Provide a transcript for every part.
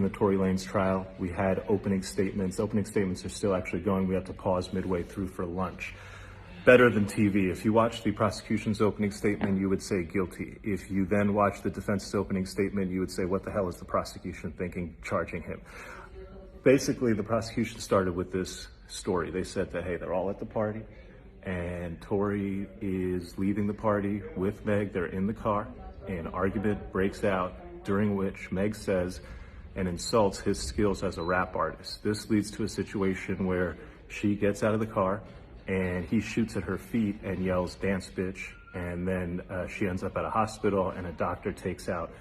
the Tory Lanez trial. We had opening statements. Opening statements are still actually going. We had to pause midway through for lunch. Better than TV. If you watch the prosecution's opening statement, you would say guilty. If you then watch the defense's opening statement, you would say, what the hell is the prosecution thinking, charging him? Basically, the prosecution started with this story. They said that, hey, they're all at the party, and Tory is leaving the party with Meg. They're in the car. An argument breaks out, during which Meg says and insults his skills as a rap artist. This leads to a situation where she gets out of the car, and he shoots at her feet and yells, "Dance, bitch." And then she ends up at a hospital, and a doctor takes out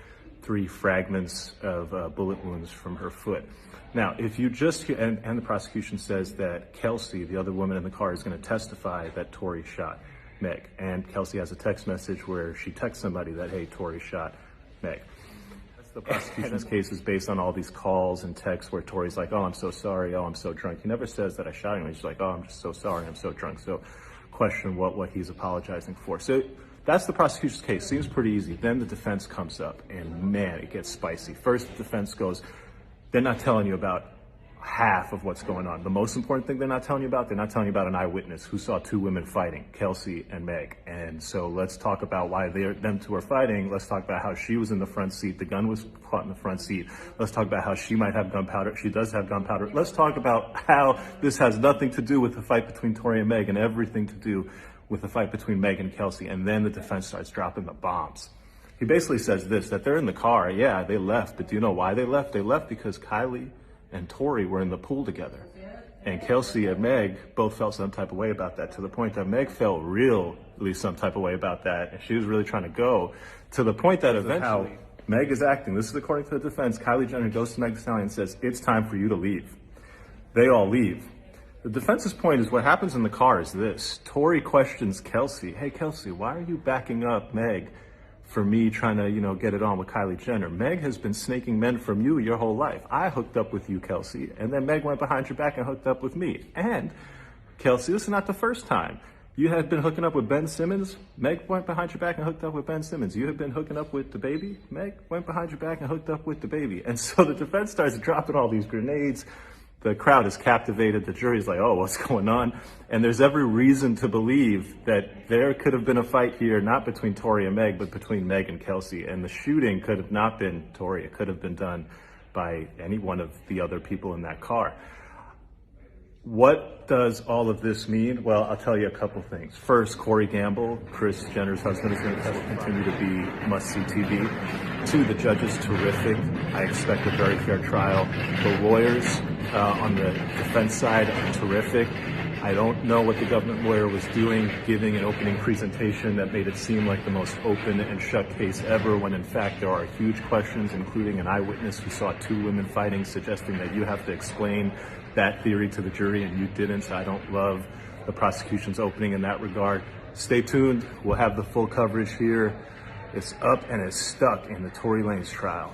3 fragments of bullet wounds from her foot. Now, if you just hear, and the prosecution says that Kelsey, the other woman in the car, is going to testify that Tory shot Meg. And Kelsey has a text message where she texts somebody that, hey, Tory shot Meg. The prosecution's case is based on all these calls and texts where Tory's like, oh, I'm so sorry, oh, I'm so drunk. He never says that I shot him. He's like, oh, I'm just so sorry, I'm so drunk. So question what he's apologizing for. So that's the prosecution's case. Seems pretty easy. Then the defense comes up, and man, it gets spicy. First, the defense goes, they're not telling you about half of what's going on. The most important thing they're not telling you about an eyewitness who saw 2 women fighting, Kelsey and Meg. And so let's talk about why them 2 are fighting. Let's talk about how she was in the front seat. The gun was caught in the front seat. Let's talk about how she might have gunpowder. She does have gunpowder. Let's talk about how this has nothing to do with the fight between Tory and Meg and everything to do with the fight between Meg and Kelsey. And then the defense starts dropping the bombs. He basically says this, that they're in the car. Yeah, they left. But do you know why they left? They left because Kylie and Tory were in the pool together. And Kelsey and Meg both felt some type of way about that, to the point that Meg felt really some type of way about that. And she was really trying to go, to the point that eventually how Meg is acting. This is according to the defense. Kylie Jenner goes to Meg Thee Stallion and says, it's time for you to leave. They all leave. The defense's point is what happens in the car is this. Tory questions Kelsey. Hey, Kelsey, why are you backing up Meg for me trying to, get it on with Kylie Jenner? Meg has been snaking men from you your whole life. I hooked up with you, Kelsey, and then Meg went behind your back and hooked up with me. And, Kelsey, this is not the first time. You had been hooking up with Ben Simmons. Meg went behind your back and hooked up with Ben Simmons. You had been hooking up with the baby. Meg went behind your back and hooked up with the baby. And so the defense starts dropping all these grenades. The crowd is captivated. The jury's like, oh, what's going on? And there's every reason to believe that there could have been a fight here, not between Tory and Meg, but between Meg and Kelsey. And the shooting could have not been Tory. It could have been done by any one of the other people in that car. What does all of this mean? Well, I'll tell you a couple things. First, Corey Gamble, Kris Jenner's husband, is going to continue to be must-see TV. 2, the judge is terrific. I expect a very fair trial. The lawyers on the defense side are terrific. I don't know what the government lawyer was doing, giving an opening presentation that made it seem like the most open and shut case ever, when in fact there are huge questions, including an eyewitness who saw 2 women fighting, suggesting that you have to explain that theory to the jury, and you didn't. So I don't love the prosecution's opening in that regard. Stay tuned. We'll have the full coverage here. It's up and it's stuck in the Tory Lanez trial.